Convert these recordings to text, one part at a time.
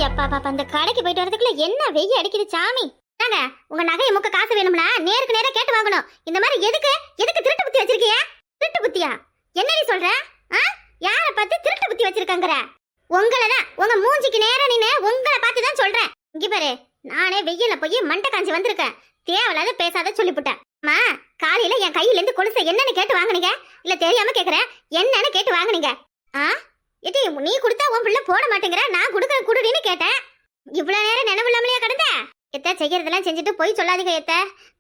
எப்பா பாப்பா அந்த கடைக்கு போயிட்டு வரதுக்குள்ள என்ன வெய்ய அடிக்குது சாமி. நாங்க உங்க நகையை முக்க காசு வேணும்னா நேருக்கு நேரா கேட்டு வாங்கணும். இந்த மாதிரி எதுக்கு எதுக்கு திருட்டு புத்தி வச்சிருக்கியா? திருட்டு புத்தியா? என்னடி சொல்ற? யார பார்த்து திருட்டு புத்தி வச்சிருக்கங்கற? உங்களதான் உங்க மூஞ்சிக்கு நேரா நின்னு உங்களை பார்த்து தான் சொல்றேன். இங்க பாரு, நானே வெயில போய் மண்டை காஞ்சி வந்திருக்கேன். தேவலாத பேசாத சொல்லிவிட்டேன். அம்மா, காலையில என் கையில இருந்து கொலுசை என்னன்னு கேட்டு வாங்குனீங்க? இல்ல தெரியாம கேக்குறேன், என்னன்னு கேட்டு வாங்குனீங்க? எடி, நீ கொடுத்தா உன் பிள்ளை போட மாட்டேங்கிற, நான் கொடுக்கற குடுடின்னு கேட்டேன். இவ்வளவு நேரம் நினைவு இல்லாமலையா கிடந்த? எத்த செய்யறதெல்லாம் செஞ்சுட்டு போய் சொல்லாதீங்க எத்த.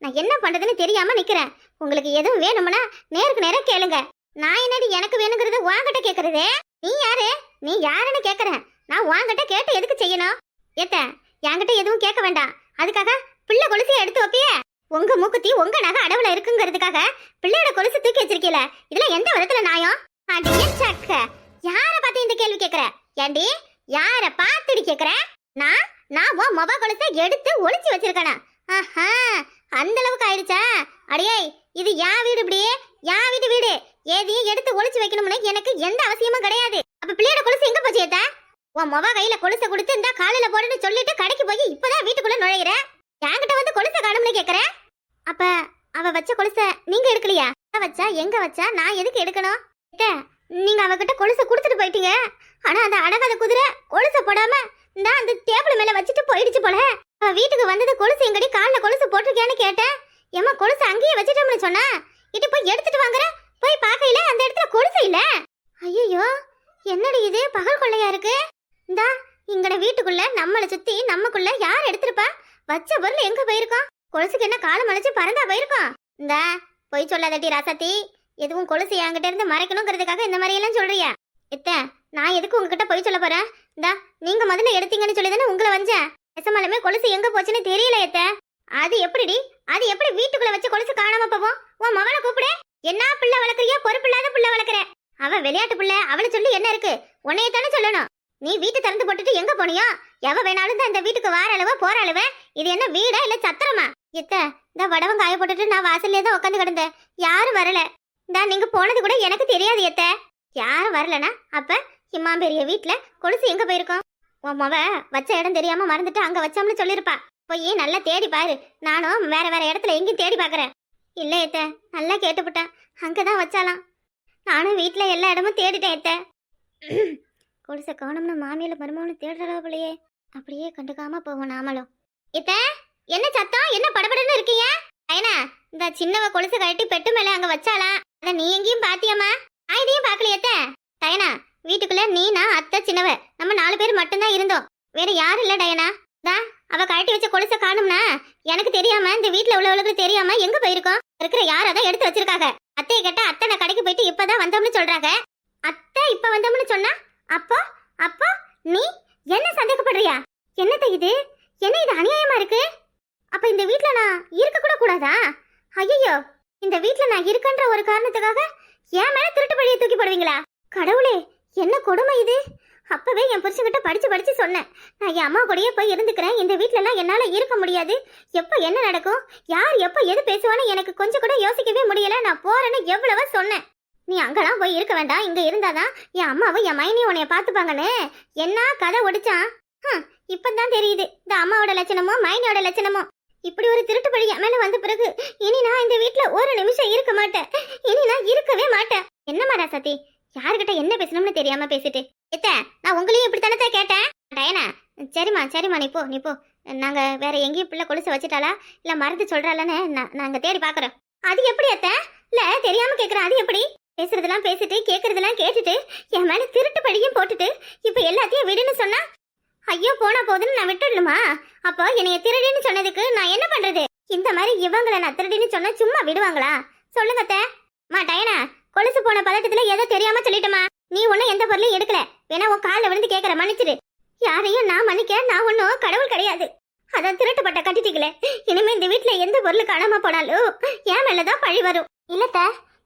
நான் என்ன பண்றதுன்னு தெரியாம நிக்கிறேன். உங்களுக்கு எதுவும் வேணும்னா நேருக்கு நேரம் கேளுங்க. நான் என்னடி எனக்கு வேணுங்கிறது வாங்கிட்ட கேக்குறதே? நீ யாரு? நீ யாருன்னு கேக்குறேன். நான் வாங்கிட்ட கேட்டு எதுக்கு செய்யணும்? எத்த, என்கிட்ட எதுவும் கேட்க வேண்டாம். அதுக்காக பிள்ளை கொலுசையை எடுத்து வைப்பிய? உங்க மூக்குத்தி உங்க நகை அடவுல இருக்குங்கிறதுக்காக பிள்ளையோட கொலுசு தூக்கி வச்சிருக்கீல, இதுல எந்த விதத்துல நியாயம்? அடிய சக்க, யார பார்த்து இந்த கேள்வி கேக்குற? ஏண்டி, யார பார்த்துடி கேக்குற? நான் உன் மொபைல் கொலுசை எடுத்து ஒளிச்சு வச்சிருக்கேனா? அந்த அளவுக்கு ஆயிடுச்சா? அடியே, இது யா வீடு, இப்படியே யா வீடு ஏதையும் எடுத்து ஒளிச்சு வைக்கணும்னு எனக்கு எந்த அவசியமும் கிடையாது. அப்ப பிள்ளையோட கொலுசு எங்க போச்சு? ஏத்த, உன் மொபைல் கையில கொலுசை கொடுத்து இந்த காலையில போடுன்னு சொல்லிட்டு கடைக்கு போய் இப்பதான் வீட்டுக்குள்ள நுழையிற. என்கிட்ட வந்து கொலுசை காணும்னு கேக்குற? அப்ப அவ வச்ச கொலுசை நீங்க எடுக்கலையா? வச்சா எங்க வச்சா? நான் எதுக்கு எடுக்கணும்? நீங்க அவகிட்ட கொலுசை கொடுத்துட்டு போயிட்டீங்க. ஆனா அந்த அடகாத குதிரை கொலுசை போடாம நான் அந்த டேபிள் மேல வச்சுட்டு போயிடுச்சு போல. வீட்டுக்கு வந்தது கொலுசு எங்கடி கால்ல கொலுசு போட்டிருக்கேன்னு கேட்டேன். ஏமா கொலுசு அங்கேயே வச்சுட்டோம்னு சொன்னா, இட்டு போய் எடுத்துட்டு வாங்குற. போய் பார்க்கையில அந்த இடத்துல கொலுசு இல்ல. ஐயோ, என்னடி இது பகல் கொள்ளையா இருக்கு? இந்தா இங்கட வீட்டுக்குள்ள நம்மளை சுத்தி நமக்குள்ள யார் எடுத்திருப்பா? வச்ச பொருள் எங்க போயிருக்கோம்? கொலுசுக்கு என்ன காலம் அழைச்சு பறந்தா போயிருக்கோம்? இந்தா போய் சொல்லாதட்டி ராசாத்தி. எதுவும் கொலுசு என்கிட்ட இருந்து மறைக்கணுங்கிறதுக்காக இந்த மாதிரி எல்லாம் சொல்றியா? எத்த, நான் எதுக்கு உங்ககிட்ட போய் சொல்ல போறேன்? இந்தா நீங்க முதல்ல எடுத்தீங்கன்னு சொல்லி தானே உங்களை வந்தேன். எசமாலுமே கொலுசு எங்க போச்சுன்னு தெரியல. எத்த, அது எப்படிடி? அது எப்படி வீட்டுக்குள்ள வச்ச கொலுசு காணாம போவோம்? உன் மவளை கூப்பிடு. என்ன பிள்ளை வளர்க்குறியோ? பொறுப்பில்லாத பிள்ளை வளர்க்குற. அவ விளையாட்டு பிள்ளை, அவளை சொல்லி என்ன இருக்கு? உன்னையத்தானே சொல்லணும். நீ வீட்டு திறந்து போட்டுட்டு எங்க போனியோ? எவ வேணாலும் தான் இந்த வீட்டுக்கு வார அளவா போற அளவு. இது என்ன வீடா இல்ல சத்திரமா? எத்த, இந்த வடவங்க காய போட்டுட்டு நான் வாசல்லே தான் உட்காந்து கிடந்தேன். யாரும் வரல. இந்தா நீங்க போனது கூட எனக்கு தெரியாது. எத்த, யாரும் வரலனா அப்ப இம்மா பெரிய வீட்டுல கொலுசு எங்க போயிருக்கோம்? உன் மவ வச்ச இடம் தெரியாம மறந்துட்டு அங்க வச்சோம்னு சொல்லிருப்பா. போய் நல்லா தேடி பாரு. நானும் வேற வேற இடத்துல எங்கேயும் தேடி பாக்குறேன். இல்ல எத்த, நல்லா கேட்டுப்பட்டேன். அங்கதான் வச்சாலாம். நானும் வீட்டுல எல்லா இடமும் தேடிட்டேன். எத்த, கொலுசை காணும்னு மாமியில மருமகனு தேடுறா போலயே. அப்படியே கண்டுக்காம போவோம் நாமளும். எத்த, என்ன சத்தம்? என்ன படபடன்னு இருக்கீங்க? ஐனா, இந்த சின்னவ கொலுசு கட்டி பெட்டு மேல அங்க வச்சாலா? அத நீ எங்கேயும் பாத்தியம்மா? இதையும் பாக்கலையத்த. டயனா, வீட்டுக்குள்ள நீ, நான், அத்தை, சின்னவ, நம்ம 4 பேர் மட்டும்தான் இருந்தோம். வேற யாரும் இல்ல டயனா. அவ கட்டி வச்ச கொலுசை காணும்னா எனக்கு தெரியாம இந்த வீட்டுல உள்ளவளுக்கு தெரியாம எங்க போயிருக்கோம்? இருக்கிற யார் அதான் எடுத்து வச்சிருக்காங்க. அத்தையை கேட்டா அத்தை நான் கடைக்கு போயிட்டு இப்பதான் வந்தோம்னு சொல்றாங்க. அத்தை இப்ப வந்தோம்னு சொன்னா அப்போ அப்போ நீ என்ன சந்தேகப்படுறியா? என்னத்த இது? என்ன இது அநியாயமா இருக்கு? அப்ப இந்த வீட்டுல நான் இருக்க கூட கூடாதா? ஐயோ, இந்த வீட்டுல நான் இருக்கன்ற ஒரு காரணத்துக்காக என் மேல திருட்டு பழியை தூக்கி போடுவீங்களா? கடவுளே, என்ன கொடுமை இது! அப்பவே என் புருஷன்கிட்ட படிச்சு சொன்னேன், நான் என் அம்மா கூடயே போய் இருந்துக்கிறேன். இந்த வீட்டுல எல்லாம் என்னால இருக்க முடியாது. எப்ப என்ன நடக்கும், யார் எப்ப எது பேசுவான்னு எனக்கு கொஞ்சம் கூட யோசிக்கவே முடியல. நான் போறேன்னு எவ்வளவோ சொன்னேன். நீ அங்கெல்லாம் போய் இருக்க வேண்டாம், இங்க இருந்தாதான் என் அம்மாவும் என் மைனியும் உன்னைய பாத்துப்பாங்கன்னு என்ன கதை ஒடிச்சான். இப்பதான் தெரியுது இந்த அம்மாவோட லட்சணமோ மைனியோட லட்சணமோ. இப்படி ஒரு திருட்டு பழி என் மேல வந்த பிறகு இனி நான் இந்த வீட்டுல ஒரு நிமிஷம் இருக்க மாட்டேன். இனி நான் இருக்கவே மாட்டேன். என்னம்மா ராசாத்தி, யாருக்கிட்ட என்ன பேசணும்னு தெரியாம பேசிட்டு? எத்த, நான் உங்களையும் இப்படி தானே கேட்டேன். டயனா, சரிம்மா நீ போ. நாங்க வேற எங்கேயும் பிள்ளை கொலுசு வச்சுட்டாளா இல்ல மறந்து சொல்றாளான்னு நாங்க தேடி பாக்குறோம். அது எப்படி அத்த? இல்ல தெரியாம கேக்குறேன். அது எப்படி? பேசுறதெல்லாம் பேசிட்டு கேக்குறதெல்லாம் கேட்டுட்டு என் மேல திருட்டு பழியும் போட்டுட்டு இப்ப எல்லாத்தையும் விடுன்னு சொன்னா ஐயோ போனா போதுன்னு நான் விட்டுடணுமா? அப்போ என்னைய திருடின்னு சொன்னதுக்கு நான் என்ன பண்றது? இந்த மாதிரி இவங்களை நான் திருடின்னு சொன்னா சும்மா விடுவாங்களா? சொல்லுங்க அத்தை. மா டயனா, கொலுசு போன பதட்டத்துல ஏதோ தெரியாம சொல்லிட்டமா. நீ ஒன்னும் எந்த பொருளையும் எடுக்கல. வேணா உன் காலில் விழுந்து கேட்கற, மன்னிச்சிரு. யாரையும் நான் மன்னிக்க நான் ஒன்னும் கடவுள் கிடையாது. அதான் திருட்டுப்பட்ட கட்டிட்டீங்களே. இனிமே இந்த வீட்டுல எந்த பொருள் காணாம போனாலும் என் மேலதான் பழி வரும். இல்லத்த,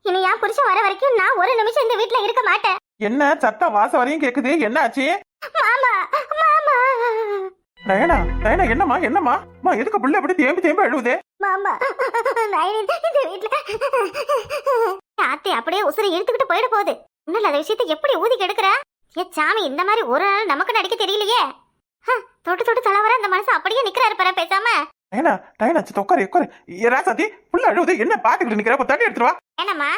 இனி என் புருஷன் வர வரைக்கும் நான் ஒரு நிமிஷம் இந்த வீட்டுல இருக்க மாட்டேன். என்ன சத்தம் வாசம் வரையும் கேக்குது? என்ன ஆச்சு? மாமா மாமா. நயனா என்னம்மா எதுக்கு புள்ள அப்படி தேம்பி அழுவுதே? மாமா, இந்த வீட்டுல அத்தை அப்படியே உசுரை இழுத்துக்கிட்டு போயிட போகுது. இன்னும் அந்த விஷயத்தை எப்படி ஊதி கெடுக்கிற? ஏ சாமி, இந்த மாதிரி ஒரு நாள் நமக்கு நடிக்க தெரியலையே. தொட்டு தொட்டு தலை வர அந்த மனசு அப்படியே நிக்கிறாரு பாரு பேசாம. டயனா டயனா சி உட்காரு உட்காரு. ராசாத்தி புள்ள அழுவுது, என்ன பாத்துக்கிட்டு நிக்கிற? அப்ப தண்ணி எடுத்துட்டு வா. என்னம்மா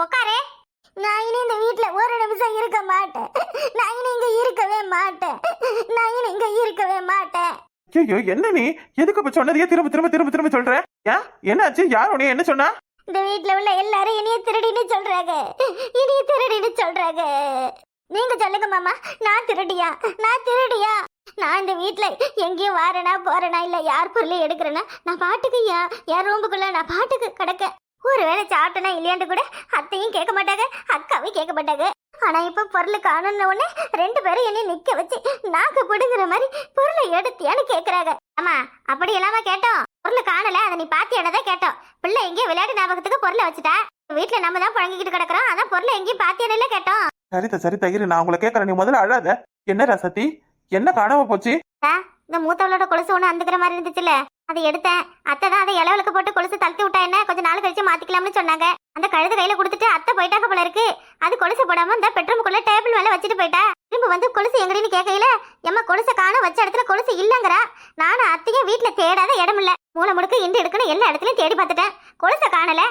உட்காரு. நான் இனி இந்த வீட்ல ஒரு நிமிஷம் இருக்க மாட்டேன். நான் இனி இங்க இருக்கவே மாட்டேன். நான் இனி இங்க இருக்கவே மாட்டேன். ஐயோ என்ன நீ எதுக்கு இப்ப சொன்னதையே திரும்ப திரும்ப திரும்ப திரும்ப சொல்ற? ஏன் என்னாச்சு? யார் உன்னைய என்ன சொன்னா? இந்த வீட்ல உள்ள எல்லாரும் இனிய திருடின்னு சொல்றாங்க. இனிய திருடின்னு சொல்றாங்க. நீங்க சொல்லுங்க மாமா, நான் திருடியா? நான் திருடியா? நான் இந்த வீட்ல எங்கேயும் வாரேனா போறேனா இல்ல யார் பொருளையும் எடுக்கிறேன்னா நான் பாட்டுக்கு என் ரூமுக்குள்ள நான் பாட்டுக்கு கிடக்க. ஒருவேளை சாப்பிட்டேனா இல்லையாண்டு கூட அத்தையும் கேட்க மாட்டாங்க, அக்காவையும் கேட்க மாட்டாங்க. ஆனா இப்ப பொருள் காணும்னு உடனே 2 பேரும் என்னை நிக்க வச்சு நாக்கு பிடுங்குற மாதிரி பொருளை எடுத்தியான்னு கேக்குறாங்க. ஆமா அப்படி எல்லாம கேட்டோம். பொருள் காணல, அதை நீ பாத்தியானதான் கேட்டோம். பிள்ளை எங்கேயும் விளையாட்டு ஞாபகத்துக்கு பொருளை வச்சுட்டா. வீட்டுல நம்ம தான் புழங்கிக்கிட்டு கிடக்குறோம். அதான் பொருளை எங்கேயும் பாத்தியானல கேட்டோம். சரிதா சரிதா இரு, நான் உங்களை கேட்கறேன். நீ முதல்ல அழாத. என்ன ராசாத்தி என்ன காணாம போச்சு? இந்த மூத்தவளோட கொலுசு ஒண்ணு அந்துக்கிற மாதிரி இருந்துச்சுல்ல, அதை எடுத்தேன். அத்தை தான் அதை இளவலுக்கு போட்டு கொலுசு தள்ளி விட்டா என்ன, கொஞ்சம் நாள் கழிச்சு மாத்திக்கலாம்னு சொன்னாங்க. அந்த கழுது கையில கொடுத்துட்டு அத்தை போயிட்டாக்க போல இருக்கு. அது கொலுசு போடாம இந்த பெட்ரூமுக்குள்ள டேபிள் மேல வச்சுட்டு போயிட்டா. திரும்ப வந்து கொலுசு எங்கடின்னு கேட்கையில எம்மா கொலுசை காண வச்ச இடத்துல கொலுசு இல்லங்கிறா. நானும் அத்தையும் வீட்டுல தேடாத இடம் இல்ல, மூளை முடுக்கு இண்டு எடுக்கணும் எல்லா இடத்துலயும் தேடி பார்த்துட்டேன். கொலுசை காணல.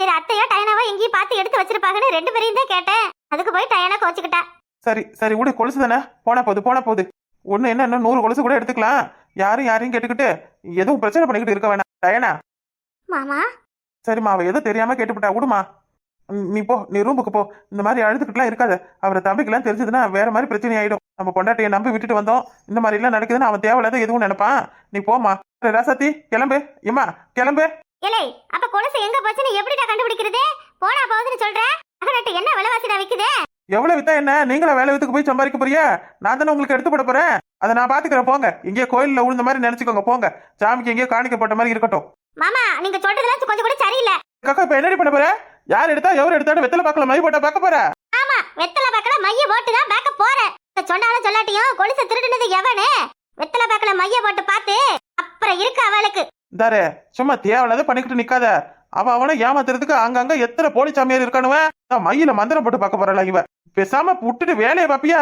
சரி அத்தையா டயனாவா எங்கேயும் பார்த்து எடுத்து வச்சிருப்பாங்கன்னு 2 பேரையும் தான் கேட்டேன். அதுக்கு போய் டயனா கோச்சுக்கிட்டா. சரி சரி விடு, கொலுசு தானே போனா போகுது. ஒண்ணு என்ன இன்னும் 100 கொலுசு கூட எடுத்துக்கலாம். யாரையும் கேட்டுக்கிட்டு எதுவும் பிரச்சனை பண்ணிக்கிட்டு இருக்க வேணாம் டயனா. மாமா சரிம்மா, அவ எதுவும் தெரியாம கேட்டுவிட்டா, விடுமா. நீ போ, நீ ரூமுக்கு போ. இந்த மாதிரி அழுதுகிட்டுலாம் இருக்காத. அவரை தம்பிக்கெல்லாம் தெரிஞ்சதுன்னா வேற மாதிரி பிரச்சனை ஆயிடும். நம்ம பொண்டாட்டியை நம்பி விட்டுட்டு வந்தோம், இந்த மாதிரி எல்லாம் நடக்குதுன்னு அவன் தேவையில்லாத எதுவும் நினைப்பான். நீ போமா. ராசாத்தி கிளம்பு. ஏமா கிளம்பு. ஏலே அப்ப கொலுசு எங்க போச்சுன்னு எப்படிடா கண்டுபிடிக்கிறது? போனா போகுதுன்னு சொல்ற. அகரட்டு என்ன விலைவாசிடா விக்குது? எவ்வளவு வித்தா என்ன? நீங்களா வேலை வித்துக்கு போய் சம்பாதிக்க போறியா? நான் தானே உங்களுக்கு எடுத்து போட போறேன். அதை நான் பாத்துக்கிறேன். போங்க, எங்கேயோ கோயில்ல உழுந்த மாதிரி நினைச்சுக்கோங்க. போங்க, சாமிக்கு எங்கேயோ காணிக்கப்பட்ட மாதிரி இருக்கட்டும். மாமா நீங்க சொல்றதெல்லாம் கொஞ்சம் கூட சரியில்லை. காக்கா இப்ப என்னடி பண்ண போற? யார் எடுத்தா எவரு எடுத்தாலும் வெத்தலை பாக்கல மை போட்டா பார்க்க போற? ஆமா வெத்தலை பாக்கல மைய போட்டு தான் பேக்க போறேன். சொன்னாலும் சொல்லாட்டியும் கொலுசை திருடுனது எவனே? வெத்தலை பாக்கல மைய போட்டு பார்த்து அப்புறம் இருக்கு அவளுக்கு. தாரே சும்மா தேவையில்லாத பண்ணிக்கிட்டு நிக்காத. அவனை ஏமாத்துறதுக்கு அங்கங்க எத்தனை போலி சாமியார் இருக்கானுவன். மையில மந்திரம் போட்டு பார்க்க போறல இவ. பேசாம விட்டுட்டு வேலையை பாப்பியா?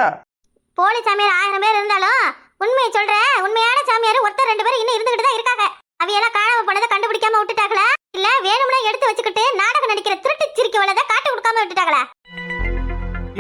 போலி சாமியார் 1000 பேர் இருந்தாலும் உண்மையை சொல்றேன், உண்மையான சாமியார் ஒருத்தர் 2 பேர் இன்னும் இருந்துகிட்டு தான் இருக்காங்க. அவையெல்லாம் காணாம போனதை கண்டுபிடிக்காம விட்டுட்டாங்களா இல்ல வேணும்னா எடுத்து வச்சுக்கிட்டு நாடகம் நடிக்கிற திருட்டு சிரிக்கவளதை காட்டு கொடுக்காம விட்டுட்டாங்களா?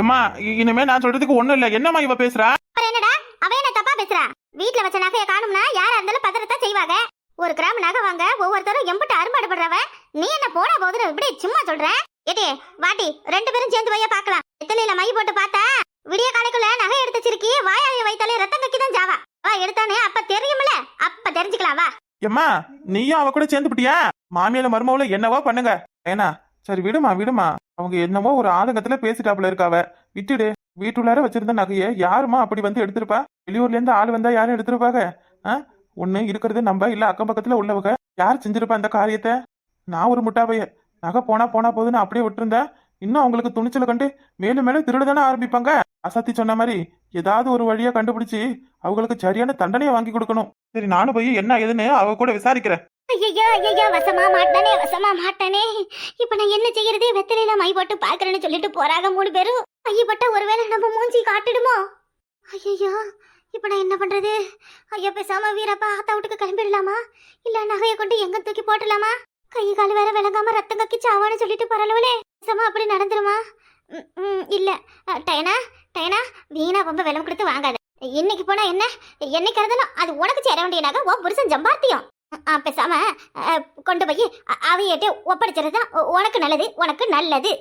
அம்மா இனிமே நான் சொல்றதுக்கு ஒண்ணும் இல்ல. என்னம்மா இவ பேசுறா? அப்புறம் என்னடா அவ என்ன தப்பா பேசுறா? வீட்டுல வச்ச நகையை காணும்னா யாரா இருந்தாலும் பத்திரத்தை செய்வாங்க. 1 கிராம் நகை வாங்க ஒவ்வொருத்தரும் எம்பிட்டு அரும்பாடுபடுறவ. நீ என்ன போனா போதுன்னு இப்படி சும்மா சொல்ற? ஏதே வாட்டி 2 பேரும் சேர்ந்து வைய பாக்கலாம். வெத்தலையில மை போட்டு பார்த்தா விடிய காலைக்குள்ள நகை எடுத்து சிரிக்கி வாயாய வைத்தாலே ரத்தம் கக்கி தான் ஜாவா. வா எடுத்தானே அப்ப தெரியும்ல, அப்ப தெரிஞ்சுக்கலாம் வா. எம்மா நீயும் அவ கூட சேர்ந்து பிட்டியா? மாமியால மருமவுல என்னவோ பண்ணுங்க. ஏனா சரி விடுமா விடுமா. அவங்க என்னவோ ஒரு ஆதங்கத்துல பேசிட்டாப்புல இருக்காவ. விட்டுடு. வீட்டுள்ளார வச்சிருந்த நகையை யாருமா அப்படி வந்து எடுத்திருப்பா? வெளியூர்ல இருந்து ஆள் வந்தா யாரும் எடுத்திருப்பாங்க? ஒண்ணு இருக்கிறது நம்ம இல்ல அக்கம் பக்கத்துல உள்ளவங்க. யார் செஞ்சிருப்பா அந்த காரியத்தை? நான் ஒரு முட்டாபைய. நகை போனா போதுன்னு அப்படியே விட்டுருந்தேன். இன்னும் அவங்களுக்கு துணிச்சல கண்டு மேலும் மேலும் திருடதானே ஆரம்பிப்பாங்க. அசத்தி சொன்ன மாதிரி ஏதாவது ஒரு வழியா கண்டுபிடிச்சு அவங்களுக்கு சரியான தண்டனையை வாங்கி கொடுக்கணும். சரி நானும் போய் என்ன ஏதுன்னு அவ கூட விசாரிக்கிறேன். ஐயோ வசமா மாட்டானே. இப்ப நான் என்ன செய்யறது? வெத்தலையில மை போட்டு பாக்குறேன்னு சொல்லிட்டு போறாங்க 3 பேரும். ஐயப்பட்ட ஒருவேளை நம்ம மூஞ்சி காட்டிடுமோ? ஐயோ இப்ப நான் என்ன பண்றது? ஐயோ பேசாம வீரப்பா ஆத்தா வீட்டுக்கு கிளம்பிடலாமா இல்ல நகையை கொண்டு எங்க தூக்கி போட்டலாமா? கை கால் வேற விளங்காம ரத்தம் கக்கி சாவான்னு சொல்லிட்டு பரவாயில்லே. பேசாம அப்படி நடந்துருமா? இல்ல டயனா வீணா ரொம்ப விலை கொடுத்து வாங்காத. இன்னைக்கு போனா என்ன, என்னைக்கு இருந்தாலும் அது உனக்கு சேர வேண்டிய நகை உன் புருஷன் ஜம்பார்த்தியம். பேசாம கொண்டு போய் அவையிட்டு ஒப்படைச்சிருதான் உனக்கு நல்லது, உனக்கு நல்லது.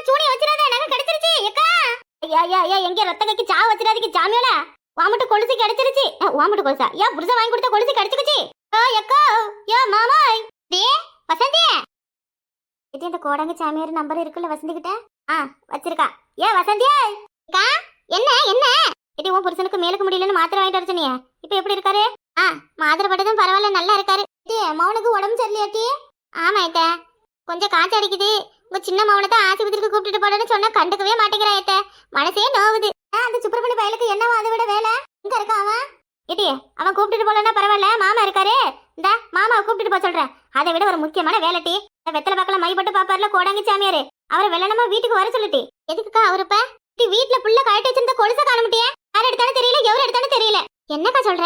சூனிய வச்சிடாத, நகை கிடைச்சிருச்சு. எங்க ரத்த கக்கி சாவு வச்சிடாதீங்க சாமியோல. வாமட்டு கொலுசு கிடைச்சிருச்சு. வாமட்டு கொலுசா? ஏன் புருஷன் வாங்கி கொடுத்த கொலுசு கிடைச்சிருச்சு. மாமாய் வசந்தி இந்த கோடங்க சாமியார் நம்பர் இருக்குல்ல வசந்தி கிட்ட வச்சிருக்கா. வசந்தியா என்ன இது உன் புருஷனுக்கு மேலுக்கு முடியலன்னு மாத்திரை வாங்கிட்டு வர சொன்னியே, இப்ப எப்படி இருக்காரு? மாத்திரை பட்டதும் பரவாயில்ல, நல்லா இருக்காரு. மௌனுக்கு உடம்பு சரியில்லையாட்டி? ஆமா ஐத்த கொஞ்சம் காய்ச்சல் அடிக்குது. உங்க சின்ன மௌனை தான் ஆஸ்பத்திரிக்கு கூப்பிட்டு போடணும்னு சொன்னா கண்டுக்கவே மாட்டேங்கிறா ஐத்த. மனசே நோவுது. அந்த சுப்பிரமணி பயலுக்கு என்னவா அதை விட வேலை? இங்க இருக்கா அவன்? ஏட்டி அவன் கூப்பிட்டு போலன்னா பரவாயில்ல, மாமா இருக்காரு. இந்த மாமாவை கூப்பிட்டு போக சொல்றேன். அதை விட ஒரு முக்கியமான வேலைட்டி. வெத்தலை பாக்கல மைப்பட்டு பாப்பாருல கோடாங்கி சாமியாரு, அவரை வெள்ளனமா வீட்டுக்கு வர சொல்லிட்டி. எதுக்குக்கா அவருப்ப வீட்டுல புள்ள கழட்டி வச்சிருந்த கொலுசை காண முடியே? என்னக்கா சொல்ற?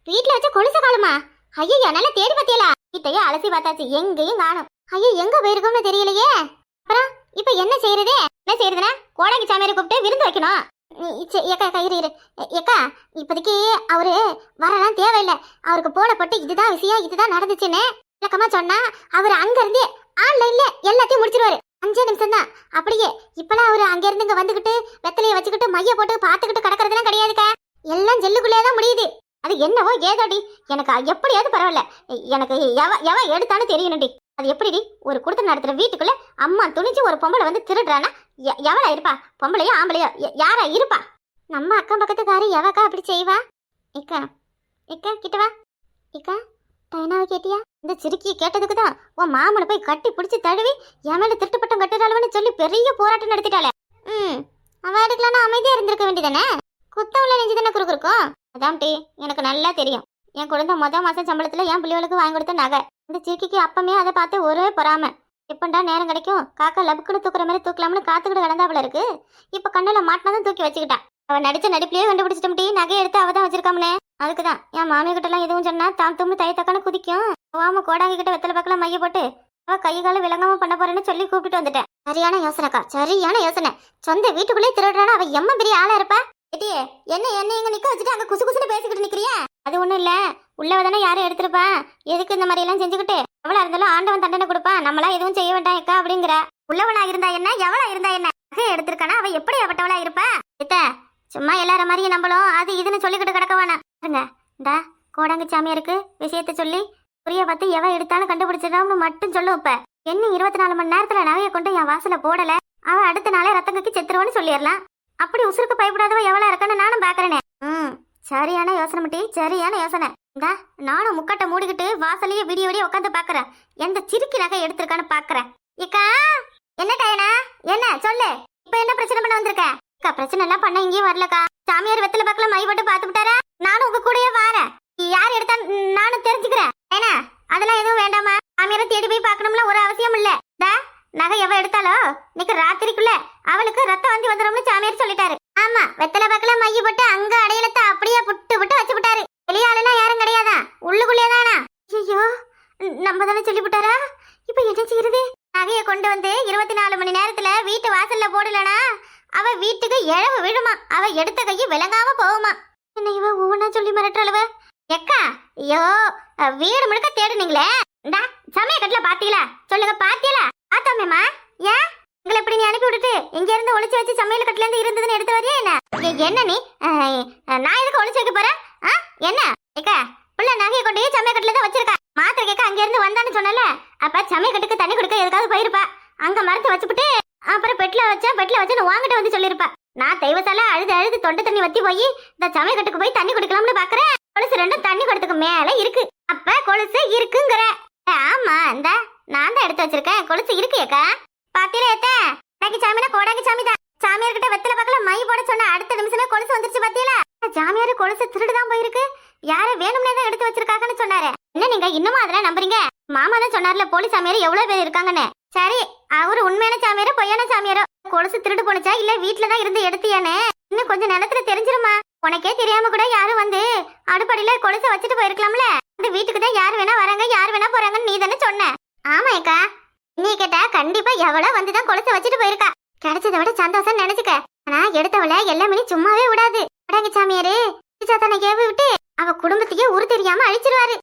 வீட்ல வச்ச கொலுசு காணுமா? ஐயோ நல்லா தேடி பாத்தியலா? வீட்டையே அலசி பார்த்தாச்சு, எங்கேயும் காணும். ஐயோ எங்க போயிருக்கோம்னு தெரியலையே. அப்புறம் இப்ப என்ன செய்யறதே? என்ன செய்யறதுன்னா கோடாங்கி சாமியாரை கூப்பிட்டு விருந்து வைக்கணும். ஏக்கா இரு ஏக்கா, இப்போதைக்கு அவரு வரலாம் தேவையில்லை. அவருக்கு போடப்பட்டு இதுதான் விஷயம், இதுதான் நடந்துச்சுன்னு விளக்கமா சொன்னா அவர் அங்க இருந்து ஆன்லைன்ல எல்லாத்தையும் முடிச்சிருவாரு. 5 நிமிஷம் தான். அப்படியே இப்பெல்லாம் அவரு அங்க இருந்து இங்க வந்துகிட்டு வெத்தலையை வச்சுக்கிட்டு மைய போட்டு பாத்துக்கிட்டு கிடக்கிறதுலாம் கிடையாதுக்கா. எல்லாம் ஜெல்லுக்குள்ளே தான் முடியுது. அது என்னவோ ஏதோடி, எனக்கு எப்படியாவது பரவாயில்ல, எனக்கு எவ எடுத்தாலும் தெரியணும்டி. அது எப்படிடி ஒரு குடுத்தம் நடத்துற வீட்டுக்குள்ள அம்மா துணிச்சு ஒரு பொம்பளை வந்து திருடுறானா? எவளா இருப்பா? பொம்பளையோ ஆம்பளையோ யாரா இருப்பா? நம்ம அக்கம் பக்கத்துக்காரி எவக்கா அப்படி செய்வா? இக்கா இக்கா கிட்டவா இக்கா, டைனாவை கேட்டியா? இந்த சிறுக்கியை கேட்டதுக்கு தான் உன் மாமனை போய் கட்டி பிடிச்சி தழுவி என் மேல திருட்டுப்பட்டம் கட்டுறாளுன்னு சொல்லி பெரிய போராட்டம் நடத்திட்டாளே. அவ எடுக்கலாம்னா அமைதியா இருந்திருக்க வேண்டியதானே? குத்தம் உள்ள நெஞ்சு தானே குறுக்கும். அதான் டி, எனக்கு நல்லா தெரியும். என் குழந்தை மாசம் சம்பளத்துல என் பிள்ளைகளுக்கு வாங்கி கொடுத்த நகை. இந்த சிறுக்கிக்கு அப்பமே அதை பார்த்து ஒரே பொறாம. எப்பண்டா நேரம் கிடைக்கும் காக்கா லபுக்குன்னு தூக்குற மாதிரி தூக்கலாம்னு காத்துக்கிட்டு கிடந்தாப்புல இருக்கு. இப்ப கண்ணுல மாட்டினாதான் தூக்கி வச்சுக்கிட்டா. அவன் நடிச்ச நடிப்புலயே கண்டுபிடிச்சிட்டோம்டி, நகையை எடுத்து அவதான் வச்சிருக்காமனே. அதுக்குதான் என் மாமிய கிட்ட எல்லாம் எதுவும் சொன்னா தாம் தும்பு தயத்தக்கான குதிக்கும். வாம கோடாங்கி கிட்ட வெத்தலை பக்கம் மைய போட்டு அவ கை கால விளங்காம பண்ண போறேன்னு சொல்லி கூப்பிட்டு வந்துட்டேன். சரியான யோசனைக்கா, சரியான யோசனை. சொந்த வீட்டுக்குள்ளே திருடுறானா அவ எம்ம பெரிய ஆளா இருப்பா. ஏட்டியே, என்ன இங்க நிக்க வச்சுட்டு அங்க குசு குசுன்னு பேசிக்கிட்டு நிக்கிறியா? அது ஒண்ணும் இல்ல, உள்ளவதானே யாரும் எடுத்திருப்பா. எதுக்கு இந்த மாதிரி எல்லாம் செஞ்சுக்கிட்டு? எவ்வளவு இருந்தாலும் ஆண்டவன் தண்டனை கொடுப்பான், நம்மளா எதுவும் செய்ய வேண்டாம் அக்கா அப்படிங்கிற. உள்ளவனா இருந்தா என்ன, எவளா இருந்தா என்ன? நகை எடுத்திருக்கானா அவ எப்படி அவட்டவளா இருப்பா? சும்மா எல்லார மாதிரியும் நம்மளும் அது இதுன்னு சொல்லிக்கிட்டு கிடக்க வேணாம். இந்த கோடாங்கி சாமியாருக்கு விஷயத்த சொல்லி புரிய பார்த்து எவ எடுத்தாலும் கண்டுபிடிச்சிடோம்னு மட்டும் சொல்லும். இப்ப என்ன 24 மணி நேரத்துல நகையை கொண்டு என் வாசல போடல, அவ அடுத்த நாளே ரத்தம் கக்கி செத்துருவான்னு சொல்லிடலாம். அப்படி உசுருக்கு பயப்படாதவ எவ்வளவு இருக்கான்னு நானும் பாக்குறேனே. சரியான யோசனை மட்டி, சரியான யோசனை. இந்தா நானும் முக்கட்டை மூடிக்கிட்டு வாசலையே விடிய உட்காந்து பாக்குறேன். எந்த சிறுக்கி நகை எடுத்திருக்கான்னு பாக்குறேன். இக்கா என்ன டைனா, என்ன சொல்லு, இப்ப என்ன பிரச்சனை பண்ண வந்திருக்க? அக்கா பிரச்சனை எல்லாம் பண்ண இங்கேயும் வரலக்கா. சாமியார் வெத்தலை பக்கல மை போட்டு பாத்து விட்டாரா? நானும் உங்க கூடயே வரேன். யார் எடுத்தா நானும் தெரிஞ்சுக்கிறேன். ஏன்னா அதெல்லாம் எதுவும் வேண்டாமா? சாமியாரை தேடி போய் பாக்கணும்ல ஒரு அவசியம் இல்ல. நகை எவ எடுத்தாலோ இன்னைக்கு ராத்திரிக்குள்ள அவளுக்கு ரத்தம் வந்து வந்துடும்னு சாமியார் சொல்லிட்டாரு. ஆமா, வெத்தலை பக்கல மைய போட்டு அங்க அடையலத்தை அப்படியே புட்டு வச்சு விட்டாரு. வெளியாளெல்லாம் யாரும் கிடையாதா, உள்ளுக்குள்ளேதானா? ஐயோ, நம்ம தானே சொல்லி விட்டாரா? இப்ப என்ன செய்யறது? நகையை கொண்டு வந்து 24 மணி நேரத்துல வீட்டு வாசல்ல போடலனா அவ வீட்டுக்கு இழவு விழுமா. அவ எடுத்த கையை விளங்காம போகுமா. என்ன இவ ஒவ்வொன்னா சொல்லி மிரட்டுறவ? எக்கா, ஐயோ வீடு முழுக்க தேடுனீங்களே, இந்தா சமய கட்டல பாத்தீங்களா? சொல்லுங்க, பாத்தீங்களா? ஆத்தாமேமா, ஏன் உங்களை இப்படி நீ அனுப்பி விட்டுட்டு இங்க இருந்து ஒளிச்சு வச்சு சமையல் கட்டுல இருந்து இருந்ததுன்னு எடுத்து வரியா என்ன? என்ன நீ, நான் எதுக்கு ஒளிச்சு வைக்க போறேன்? என்ன ஏக்கா, பிள்ளை நகையை கொண்டு சமையல் கட்டுல தான் வச்சிருக்கா. மாத்திரை கேட்க அங்க இருந்து வந்தான்னு சொன்னல, அப்ப சமையல் கட்டுக்கு தண்ணி கொடுக்க எதுக்காவது போயிருப்பா. அங்க மரத்தை வச்சுப்புட்டு அப்புறம் பெட்ல வச்சேன்னு வாங்கிட்டு வந்து சொல்லிருப்பா. நான் தெய்வத்தால அழுது தொண்டை தண்ணி வத்தி போய் இந்த சமையல் கட்டுக்கு போய் தண்ணி குடிக்கலாம்னு பாக்குறேன். கொலுசு ரெண்டும் தண்ணி கொடுத்துக்கு மேல இருக்கு. அப்ப கொலுசு இருக்குங்கிற? ஆமா, இந்த நான் தான் எடுத்து வச்சிருக்கேன். கொலுசு இருக்கு ஏக்கா. பாத்தீங்களா ஏத்த, எனக்கு சாமினா கோடாங்கி சாமி தான். சாமியார் கிட்ட வெத்தலை பக்கல மை போட சொன்ன அடுத்த நிமிஷமே கொலுசு வந்துருச்சு. பாத்தீங்களா? சாமியாரு கொலுசு திருடுதான் போயிருக்கு. யாரு வேணும்னே தான் எடுத்து வச்சிருக்காங்கன்னு சொன்னாரு. என்ன நீங்க இன்னுமா அதெல்லாம் நம்புறீங்க? மாமா தான் சொன்னார்ல போலீஸ் சாமியார் எவ்வளவு பேர் இருக்காங்கன்னு. சரி, அவரு உண்மையான சாமியாரோ பொய்யான சாமியாரோ, கொலுசு திருடு போனுச்சா இல்ல வீட்டுலதான் இருந்து எடுத்தியானே இன்னும் கொஞ்சம் நேரத்துல தெரிஞ்சிருமா. உனக்கே தெரியாம கூட யாரும் வந்து அடுப்படியில கொலுசை வச்சுட்டு போயிருக்கலாம்ல. அந்த வீட்டுக்கு தான் யார் வேணா வராங்க யார் வேணா போறாங்கன்னு நீ தானே சொன்ன. ஆமா ஏக்கா, நீ கேட்டா கண்டிப்பா எவ்வளவு வந்துதான் கொலுசை வச்சுட்டு போயிருக்கா. கிடைச்சதை விட சந்தோஷம் நினைச்சுக்க. ஆனா எடுத்தவள எல்லாமே சும்மாவே விடாது. சாமியாரு தன்னை கேவி விட்டு அவ குடும்பத்தையே உரு தெரியாம அழிச்சிருவாரு.